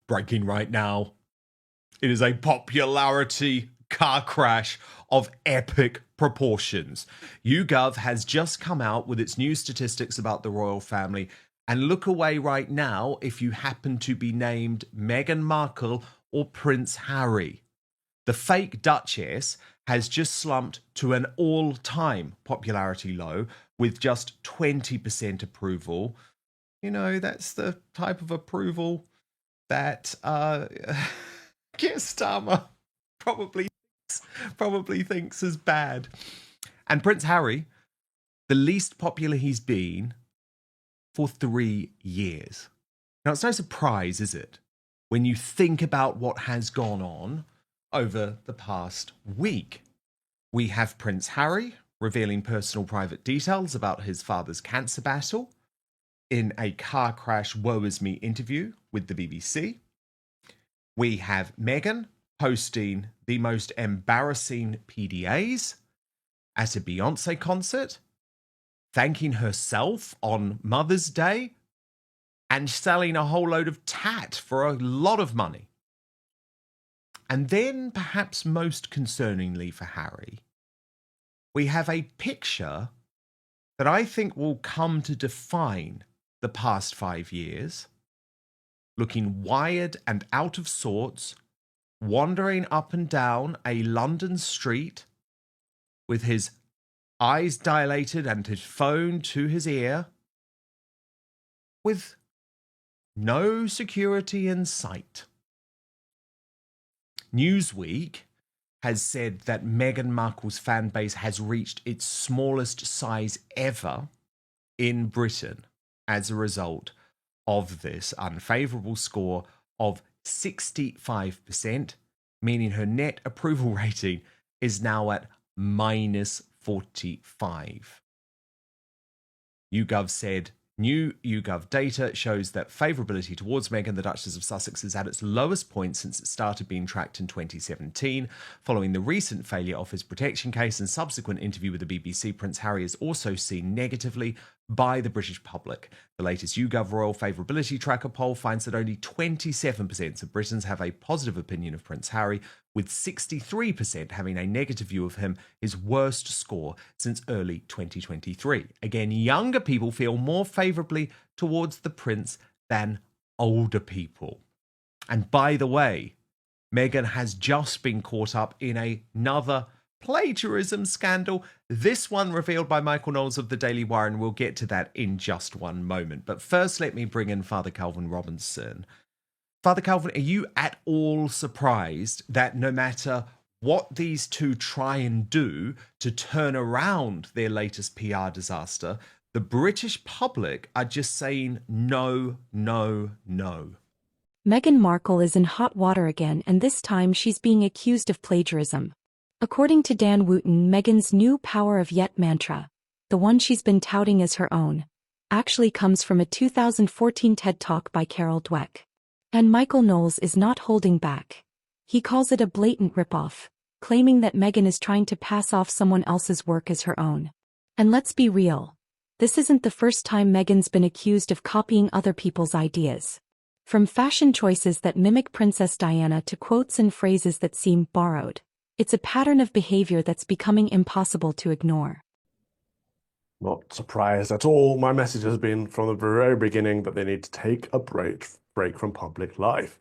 breaking right now. It is a popularity car crash of epic proportions. YouGov has just come out with its new statistics about the royal family, and look away right now if you happen to be named Meghan Markle or Prince Harry. The fake Duchess has just slumped to an all-time popularity low with just 20% approval. You know, that's the type of approval that Keir Starmer probably thinks is bad. And Prince Harry, the least popular he's been for 3 years. Now, it's no surprise, is it, when you think about what has gone on over the past week. We have Prince Harry revealing personal private details about his father's cancer battle in a car crash woe is me interview with the BBC. We have Meghan hosting the most embarrassing PDAs at a Beyoncé concert, thanking herself on Mother's Day, and selling a whole load of tat for a lot of money. And then, perhaps most concerningly for Harry, we have a picture that I think will come to define the past 5 years, looking wired and out of sorts, wandering up and down a London street with his eyes dilated and his phone to his ear, with no security in sight. Newsweek has said that Meghan Markle's fan base has reached its smallest size ever in Britain as a result of this unfavourable score of 65%, meaning her net approval rating is now at -45. YouGov said, new YouGov data shows that favourability towards Meghan, the Duchess of Sussex, is at its lowest point since it started being tracked in 2017. Following the recent failure of his protection case and subsequent interview with the BBC, Prince Harry is also seen negatively by the British public. The latest YouGov Royal Favourability Tracker poll finds that only 27% of Britons have a positive opinion of Prince Harry, with 63% having a negative view of him, his worst score since early 2023. Again, younger people feel more favourably towards the prince than older people. And by the way, Meghan has just been caught up in another plagiarism scandal, this one revealed by Michael Knowles of the Daily Wire, and we'll get to that in just one moment. But first, let me bring in Father Calvin Robinson. Father Calvin, are you at all surprised that no matter what these two try and do to turn around their latest PR disaster, the British public are just saying no, no, no? Meghan Markle is in hot water again, and this time she's being accused of plagiarism. According to Dan Wooten, Meghan's new power of yet mantra, the one she's been touting as her own, actually comes from a 2014 TED Talk by Carol Dweck. And Michael Knowles is not holding back. He calls it a blatant ripoff, claiming that Meghan is trying to pass off someone else's work as her own. And let's be real, this isn't the first time Meghan's been accused of copying other people's ideas. From fashion choices that mimic Princess Diana to quotes and phrases that seem borrowed, it's a pattern of behavior that's becoming impossible to ignore. Not surprised at all. My message has been from the very beginning that they need to take a break from public life.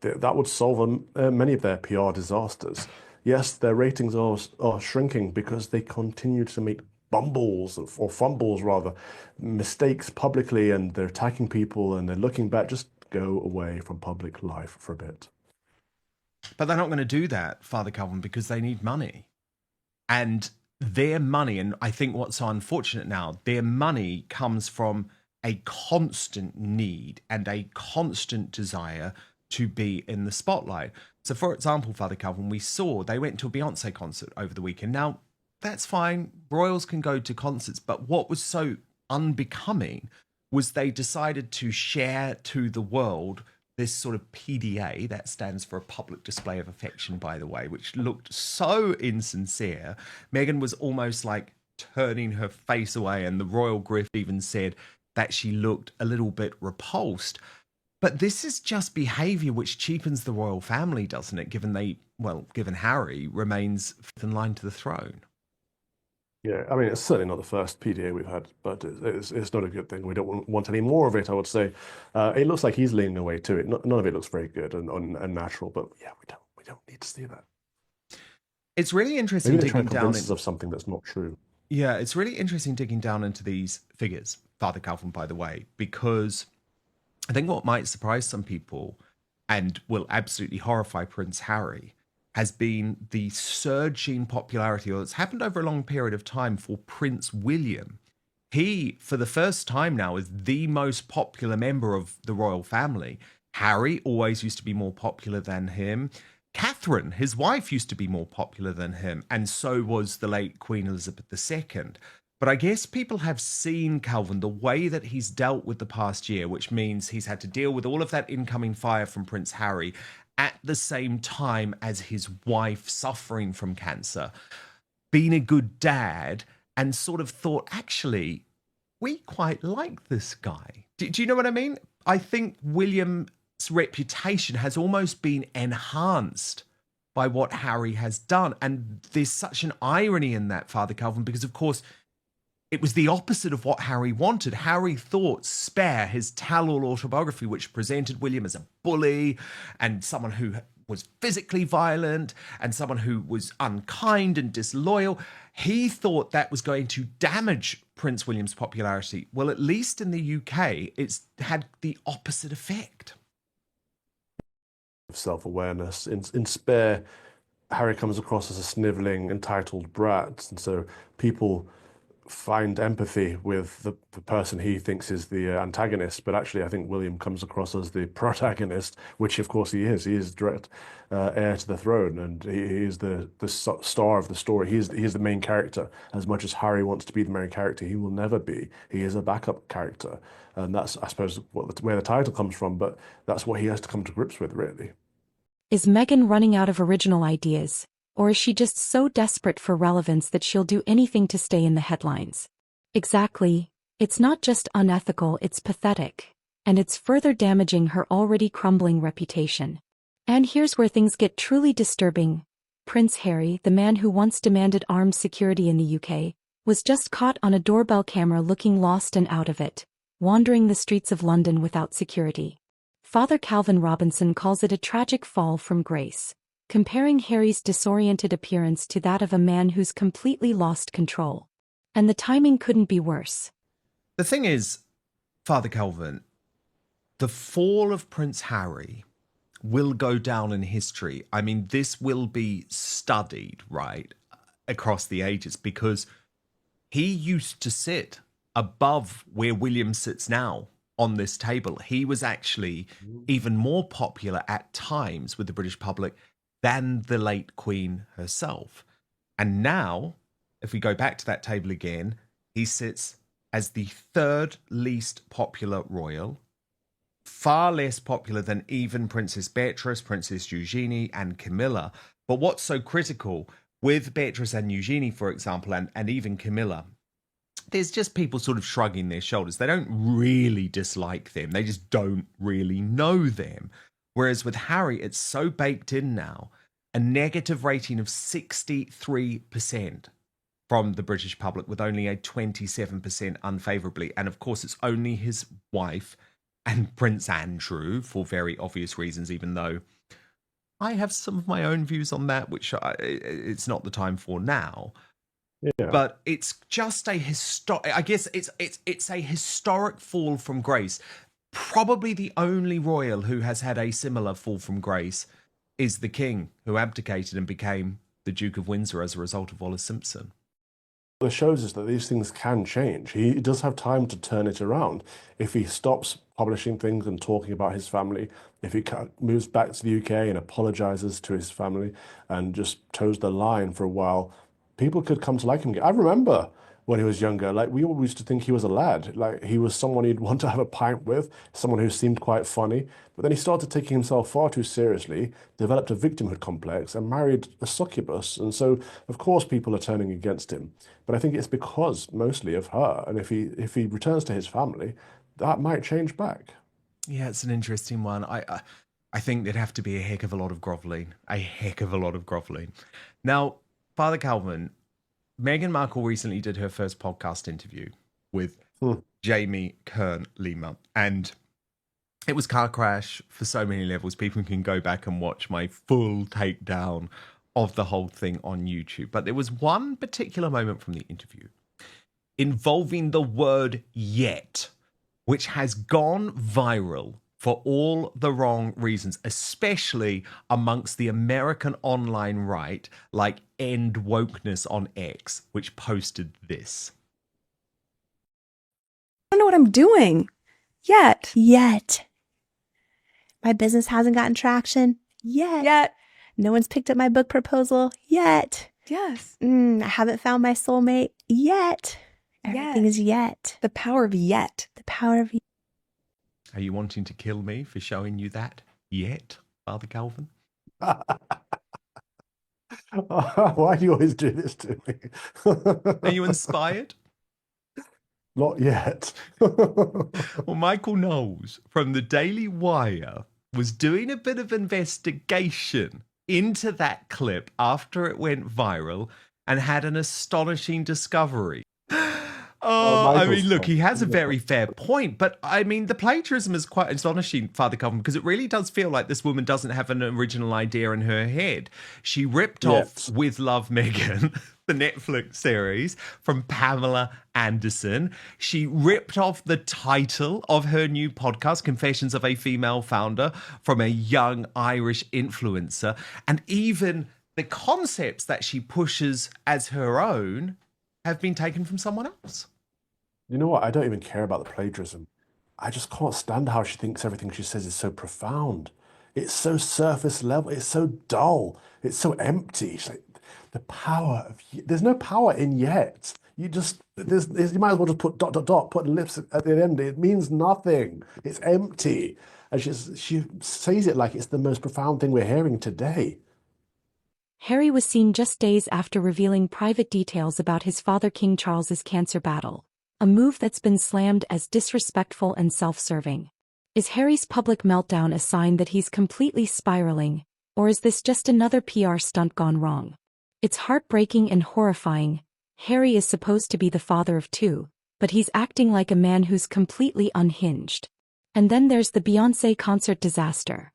That would solve many of their PR disasters. Yes, their ratings are shrinking because they continue to make fumbles rather, mistakes publicly, and they're attacking people and they're looking back. Just go away from public life for a bit. But they're not going to do that, Father Calvin, because they need money. And their money, and I think what's so unfortunate now, their money comes from a constant need and a constant desire to be in the spotlight. So, for example, Father Calvin, we saw they went to a Beyoncé concert over the weekend. Now, that's fine. Royals can go to concerts. But what was so unbecoming was they decided to share to the world this sort of PDA, that stands for a public display of affection, by the way, which looked so insincere. Meghan was almost like turning her face away, and the royal grift even said that she looked a little bit repulsed. But this is just behavior which cheapens the royal family, doesn't it? Given Harry remains fifth in line to the throne. Yeah, I mean, it's certainly not the first PDA we've had, but it's not a good thing. We don't want any more of it, I would say. It looks like he's leaning away to it. None of it looks very good and natural, but yeah, we don't need to see that. It's really interesting Maybe they try digging to down convince us of something that's not true. Yeah, it's really interesting digging down into these figures, Father Calvin, by the way, because I think what might surprise some people and will absolutely horrify Prince Harry has been the surging popularity, or it's happened over a long period of time, for Prince William. He, for the first time now, is the most popular member of the royal family. Harry always used to be more popular than him. Catherine, his wife, used to be more popular than him, and so was the late Queen Elizabeth II. But I guess people have seen Calvin, the way that he's dealt with the past year, which means he's had to deal with all of that incoming fire from Prince Harry at the same time as his wife suffering from cancer, being a good dad, and sort of thought, actually, we quite like this guy. Do you know what I mean? I think William's reputation has almost been enhanced by what Harry has done. And there's such an irony in that, Father Calvin, because, of course, it was the opposite of what Harry wanted. Harry thought Spare, his tell-all autobiography, which presented William as a bully and someone who was physically violent and someone who was unkind and disloyal, he thought that was going to damage Prince William's popularity. Well, at least in the UK, it's had the opposite effect. Self-awareness. In Spare, Harry comes across as a sniveling, entitled brat, and so people find empathy with the person he thinks is the antagonist, but actually I think William comes across as the protagonist, which of course he is. He is direct heir to the throne, and he is the star of the story. He is the main character. As much as Harry wants to be the main character, he will never be. He is a backup character, and that's, I suppose, where the title comes from, but that's what he has to come to grips with, really. Is Meghan running out of original ideas? Or is she just so desperate for relevance that she'll do anything to stay in the headlines? Exactly. It's not just unethical, it's pathetic. And it's further damaging her already crumbling reputation. And here's where things get truly disturbing. Prince Harry, the man who once demanded armed security in the UK, was just caught on a doorbell camera looking lost and out of it, wandering the streets of London without security. Father Calvin Robinson calls it a tragic fall from grace, comparing Harry's disoriented appearance to that of a man who's completely lost control. And the timing couldn't be worse. The thing is, Father Calvin, the fall of Prince Harry will go down in history. I mean, this will be studied, right, across the ages, because he used to sit above where William sits now on this table. He was actually even more popular at times with the British public than the late Queen herself. And now, if we go back to that table again, he sits as the third least popular royal, far less popular than even Princess Beatrice, Princess Eugenie, and Camilla. But what's so critical with Beatrice and Eugenie, for example, and even Camilla, there's just people sort of shrugging their shoulders. They don't really dislike them. They just don't really know them. Whereas with Harry, it's so baked in now, a negative rating of 63% from the British public, with only a 27% unfavourably. And of course, it's only his wife and Prince Andrew, for very obvious reasons, even though I have some of my own views on that, which it's not the time for now. Yeah. But it's just a I guess it's a historic fall from grace. Probably the only royal who has had a similar fall from grace is the king, who abdicated and became the Duke of Windsor as a result of Wallis Simpson. It shows us that these things can change. He does have time to turn it around. If he stops publishing things and talking about his family, if he moves back to the UK and apologizes to his family and just toes the line for a while, people could come to like him again. I remember when he was younger, like, we always used to think he was a lad. Like, he was someone you'd want to have a pint with, someone who seemed quite funny. But then he started taking himself far too seriously, developed a victimhood complex, and married a succubus. And so, of course, people are turning against him. But I think it's because mostly of her. And if he returns to his family, that might change back. Yeah, it's an interesting one. I think there'd have to be a heck of a lot of groveling, a heck of a lot of groveling. Now, Father Calvin, Meghan Markle recently did her first podcast interview with Hmm. Jamie Kern Lima, and it was car crash for so many levels. People can go back and watch my full takedown of the whole thing on YouTube. But there was one particular moment from the interview involving the word yet, which has gone viral for all the wrong reasons, especially amongst the American online right, like End Wokeness on X, which posted this. I don't know what I'm doing yet. My business hasn't gotten traction yet. No one's picked up my book proposal yet. Yes. I haven't found my soulmate yet. Everything is yet. The power of yet. The power of yet. Are you wanting to kill me for showing you that yet, Father Calvin? Why do you always do this to me? Are you inspired? Not yet. Well, Michael Knowles from the Daily Wire was doing a bit of investigation into that clip after it went viral and had an astonishing discovery. I mean, look, he has a very fair point, but I mean, the plagiarism is quite astonishing, Father Calvin, because it really does feel like this woman doesn't have an original idea in her head. She ripped off With Love, Meghan, the Netflix series, from Pamela Anderson. She ripped off the title of her new podcast, Confessions of a Female Founder, from a young Irish influencer. And even the concepts that she pushes as her own have been taken from someone else. You know what? I don't even care about the plagiarism. I just can't stand how she thinks everything she says is so profound. It's so surface level. It's so dull. It's so empty. She's like, the power of there's no power in yet. You just you might as well just put ... put ellipse at the end. It means nothing. It's empty. And she says it like it's the most profound thing we're hearing today. Harry was seen just days after revealing private details about his father King Charles's cancer battle, a move that's been slammed as disrespectful and self-serving. Is Harry's public meltdown a sign that he's completely spiraling, or is this just another PR stunt gone wrong? It's heartbreaking and horrifying. Harry is supposed to be the father of two, but he's acting like a man who's completely unhinged. And then there's the Beyoncé concert disaster.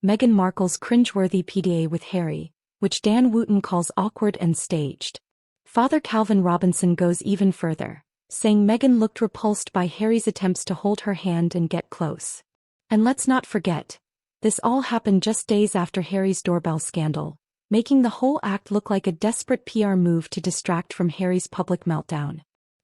Meghan Markle's cringe-worthy PDA with Harry, which Dan Wooten calls awkward and staged. Father Calvin Robinson goes even further, saying Meghan looked repulsed by Harry's attempts to hold her hand and get close. And let's not forget, this all happened just days after Harry's doorbell scandal, making the whole act look like a desperate PR move to distract from Harry's public meltdown.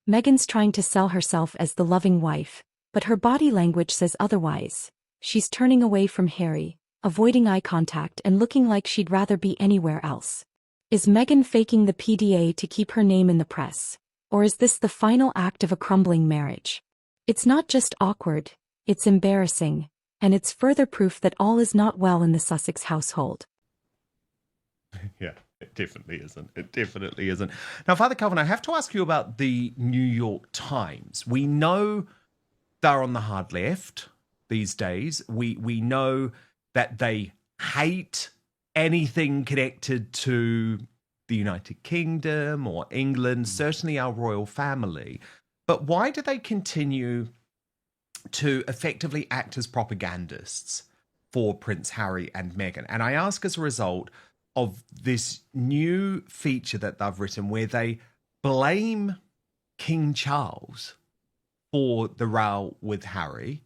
Meghan's trying to sell herself as the loving wife, but her body language says otherwise. She's turning away from Harry, avoiding eye contact and looking like she'd rather be anywhere else. Is Meghan faking the PDA to keep her name in the press? Or is this the final act of a crumbling marriage? It's not just awkward, it's embarrassing, and it's further proof that all is not well in the Sussex household. Yeah, it definitely isn't. It definitely isn't. Now, Father Calvin, I have to ask you about the New York Times. We know they're on the hard left these days. We know that they hate anything connected to the United Kingdom or England, certainly our royal family. But why do they continue to effectively act as propagandists for Prince Harry and Meghan? And I ask as a result of this new feature that they've written where they blame King Charles for the row with Harry.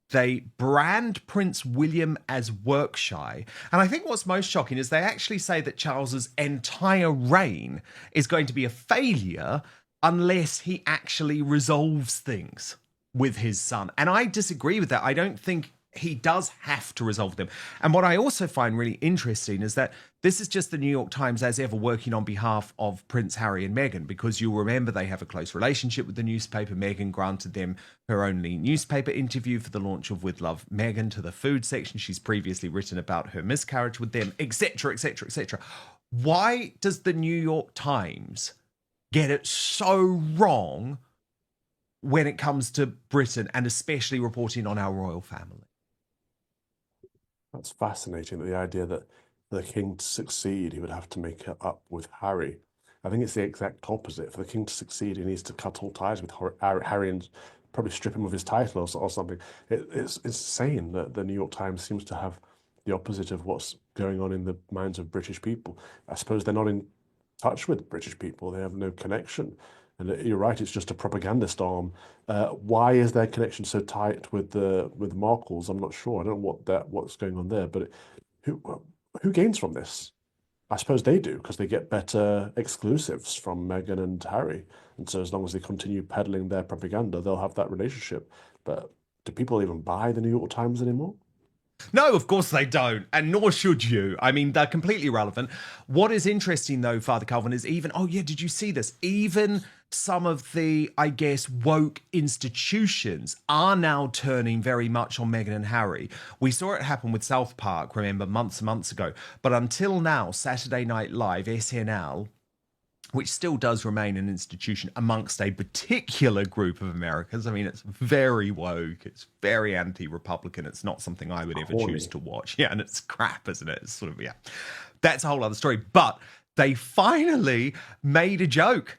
They brand Prince William as work shy. And I think what's most shocking is they actually say that Charles's entire reign is going to be a failure unless he actually resolves things with his son. And I disagree with that. I don't think he does have to resolve them. And what I also find really interesting is that this is just the New York Times as ever working on behalf of Prince Harry and Meghan, because you'll remember they have a close relationship with the newspaper. Meghan granted them her only newspaper interview for the launch of With Love, Meghan, to the food section. She's previously written about her miscarriage with them, etc., etc., etc. Why does the New York Times get it so wrong when it comes to Britain and especially reporting on our royal family. That's fascinating, that the idea that for the king to succeed, he would have to make it up with Harry. I think it's the exact opposite. For the king to succeed, he needs to cut all ties with Harry and probably strip him of his title or something. It's insane that the New York Times seems to have the opposite of what's going on in the minds of British people. I suppose they're not in touch with British people. They have no connection. And you're right, it's just a propagandist arm. Why is their connection so tight with the Markles? I'm not sure. I don't know what's going on there. But who gains from this? I suppose they do, because they get better exclusives from Meghan and Harry. And so as long as they continue peddling their propaganda, they'll have that relationship. But do people even buy the New York Times anymore? No, of course they don't, and nor should you. I mean, they're completely irrelevant. What is interesting, though, Father Calvin, is did you see this? Even some of the, I guess, woke institutions are now turning very much on Meghan and Harry. We saw it happen with South Park, remember, months and months ago. But until now, Saturday Night Live, SNL, which still does remain an institution amongst a particular group of Americans. I mean, it's very woke. It's very anti-Republican. It's not something I would ever choose to watch. Yeah, and it's crap, isn't it? It's sort of, yeah. That's a whole other story. But they finally made a joke,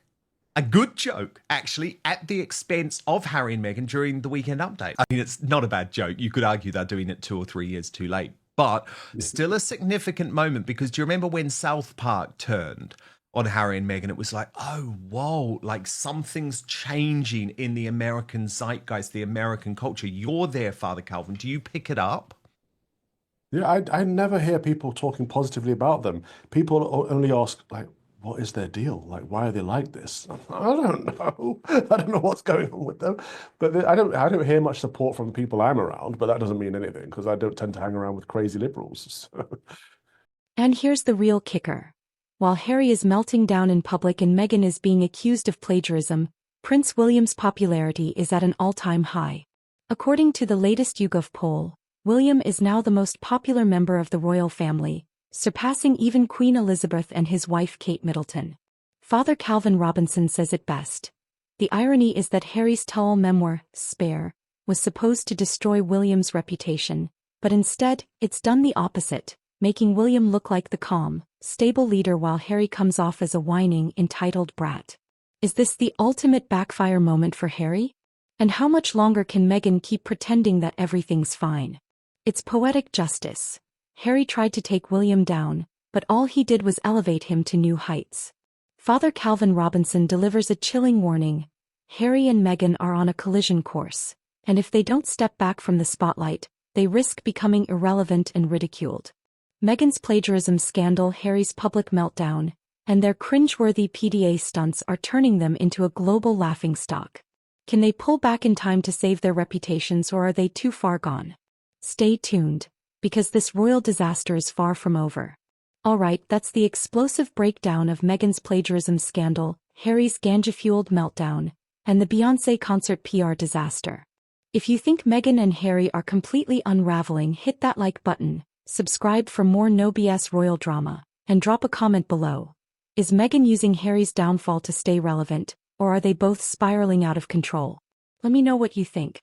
a good joke, actually, at the expense of Harry and Meghan during the Weekend Update. I mean, it's not a bad joke. You could argue they're doing it 2 or 3 years too late. But still a significant moment, because do you remember when South Park turned on Harry and Meghan? It was like, oh, whoa, like something's changing in the American zeitgeist, the American culture. You're there, Father Calvin. Do you pick it up? Yeah, I never hear people talking positively about them. People only ask, like, what is their deal? Like, why are they like this? I don't know. I don't know what's going on with them. But I don't hear much support from the people I'm around, but that doesn't mean anything, because I don't tend to hang around with crazy liberals. So. And here's the real kicker. While Harry is melting down in public and Meghan is being accused of plagiarism, Prince William's popularity is at an all-time high. According to the latest YouGov poll, William is now the most popular member of the royal family, surpassing even Queen Elizabeth and his wife Kate Middleton. Father Calvin Robinson says it best. The irony is that Harry's tell-all memoir, Spare, was supposed to destroy William's reputation, but instead, it's done the opposite, making William look like the calm, stable leader while Harry comes off as a whining, entitled brat. Is this the ultimate backfire moment for Harry? And how much longer can Meghan keep pretending that everything's fine? It's poetic justice. Harry tried to take William down, but all he did was elevate him to new heights. Father Calvin Robinson delivers a chilling warning. Harry and Meghan are on a collision course, and if they don't step back from the spotlight, they risk becoming irrelevant and ridiculed. Meghan's plagiarism scandal, Harry's public meltdown, and their cringe-worthy PDA stunts are turning them into a global laughingstock. Can they pull back in time to save their reputations, or are they too far gone? Stay tuned, because this royal disaster is far from over. Alright, that's the explosive breakdown of Meghan's plagiarism scandal, Harry's ganja-fueled meltdown, and the Beyoncé concert PR disaster. If you think Meghan and Harry are completely unraveling, hit that like button. Subscribe for more no BS royal drama, and drop a comment below. Is Meghan using Harry's downfall to stay relevant, or are they both spiraling out of control? Let me know what you think.